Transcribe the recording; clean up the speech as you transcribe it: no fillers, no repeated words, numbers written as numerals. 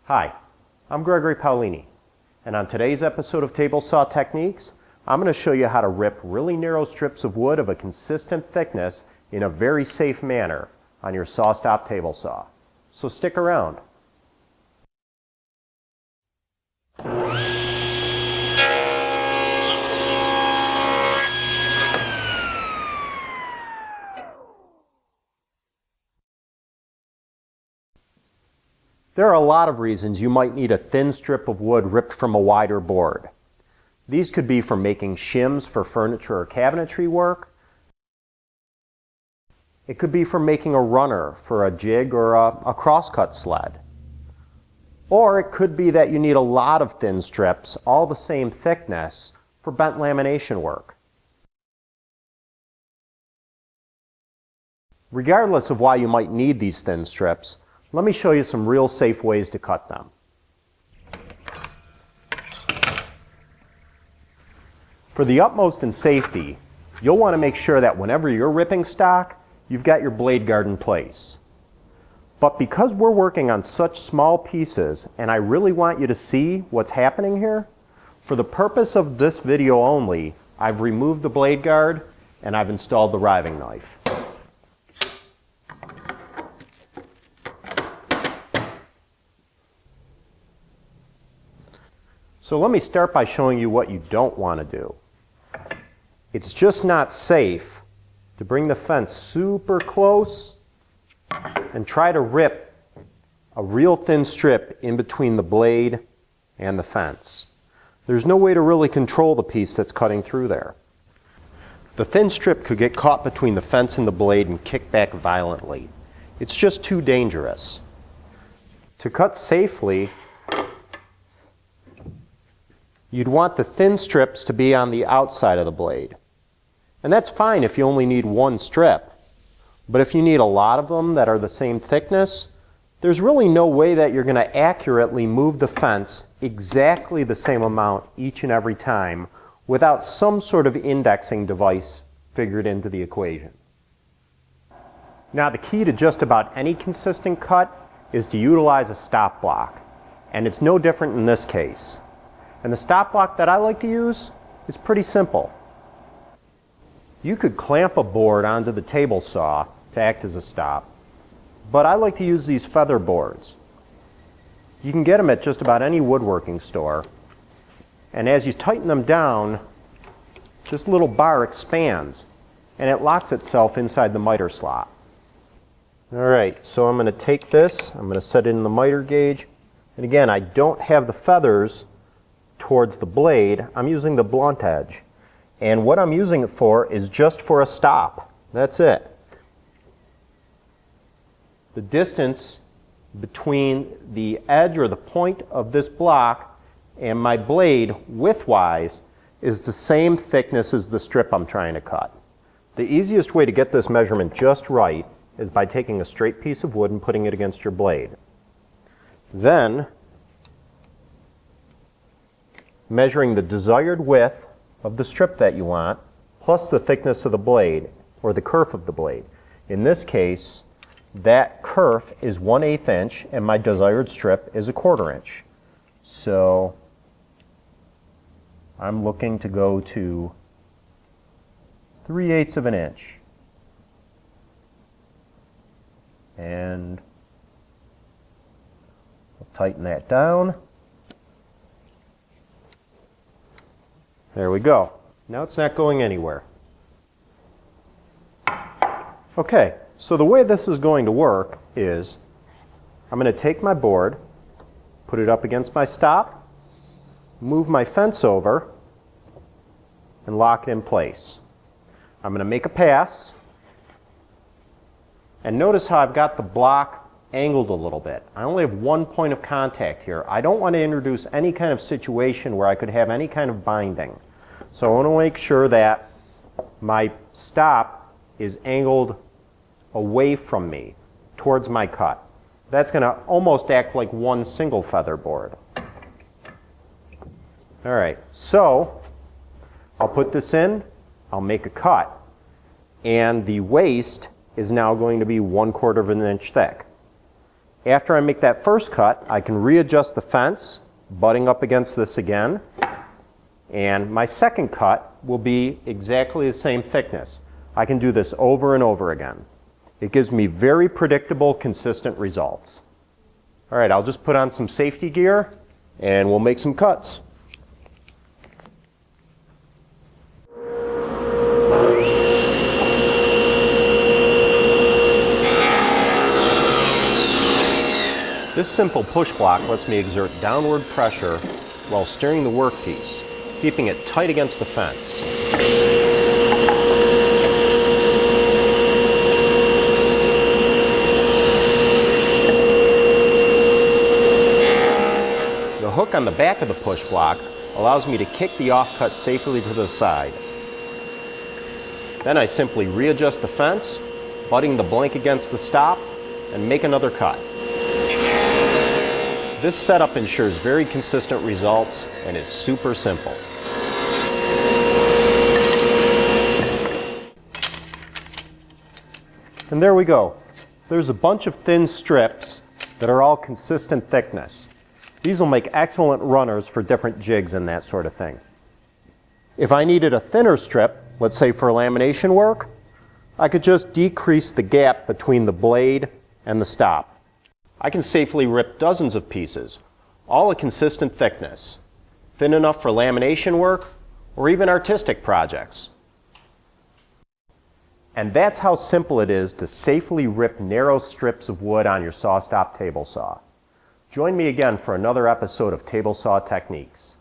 Hi, I'm Gregory Paolini, and on today's episode of Table Saw Techniques, I'm going to show you how to rip really narrow strips of wood of a consistent thickness in a very safe manner on your SawStop table saw. So stick around. There are a lot of reasons you might need a thin strip of wood ripped from a wider board. These could be for making shims for furniture or cabinetry work. It could be for making a runner for a jig or a crosscut sled. Or it could be that you need a lot of thin strips, all the same thickness, for bent lamination work. Regardless of why you might need these thin strips, let me show you some real safe ways to cut them. For the utmost in safety, you'll want to make sure that whenever you're ripping stock, you've got your blade guard in place. But because we're working on such small pieces, and I really want you to see what's happening here, for the purpose of this video only, I've removed the blade guard and I've installed the riving knife. So let me start by showing you what you don't want to do. It's just not safe to bring the fence super close and try to rip a real thin strip in between the blade and the fence. There's no way to really control the piece that's cutting through there. The thin strip could get caught between the fence and the blade and kick back violently. It's just too dangerous. To cut safely, you'd want the thin strips to be on the outside of the blade. And that's fine if you only need one strip. But if you need a lot of them that are the same thickness, there's really no way that you're going to accurately move the fence exactly the same amount each and every time without some sort of indexing device figured into the equation. Now the key to just about any consistent cut is to utilize a stop block. And it's no different in this case. And the stop block that I like to use is pretty simple. You could clamp a board onto the table saw to act as a stop, but I like to use these feather boards. You can get them at just about any woodworking store, and as you tighten them down, this little bar expands and it locks itself inside the miter slot. Alright, so I'm going to take this, I'm going to set it in the miter gauge, and again, I don't have the feathers towards the blade. I'm using the blunt edge, and what I'm using it for is just for a stop. That's it. The distance between the edge or the point of this block and my blade widthwise is the same thickness as the strip I'm trying to cut. The easiest way to get this measurement just right is by taking a straight piece of wood and putting it against your blade. Then measuring the desired width of the strip that you want, plus the thickness of the blade, or the kerf of the blade. In this case, that kerf is 1/8 inch, and my desired strip is 1/4 inch. So I'm looking to go to 3/8 of an inch. And I'll tighten that down. There we go. Now it's not going anywhere. Okay, so the way this is going to work is I'm going to take my board, put it up against my stop, move my fence over, and lock it in place. I'm going to make a pass, and notice how I've got the block angled a little bit. I only have one point of contact here. I don't want to introduce any kind of situation where I could have any kind of binding. So I want to make sure that my stop is angled away from me towards my cut. That's going to almost act like one single feather board. Alright, so I'll put this in, I'll make a cut, and the waist is now going to be 1/4 of an inch thick. After I make that first cut, I can readjust the fence, butting up against this again. And my second cut will be exactly the same thickness. I can do this over and over again. It gives me very predictable, consistent results. All right, I'll just put on some safety gear and we'll make some cuts. This simple push block lets me exert downward pressure while steering the workpiece, keeping it tight against the fence. The hook on the back of the push block allows me to kick the offcut safely to the side. Then I simply readjust the fence, butting the blank against the stop, and make another cut. This setup ensures very consistent results and is super simple. And there we go. There's a bunch of thin strips that are all consistent thickness. These will make excellent runners for different jigs and that sort of thing. If I needed a thinner strip, let's say for lamination work, I could just decrease the gap between the blade and the stop. I can safely rip dozens of pieces, all a consistent thickness, thin enough for lamination work or even artistic projects. And that's how simple it is to safely rip narrow strips of wood on your SawStop table saw. Join me again for another episode of Table Saw Techniques.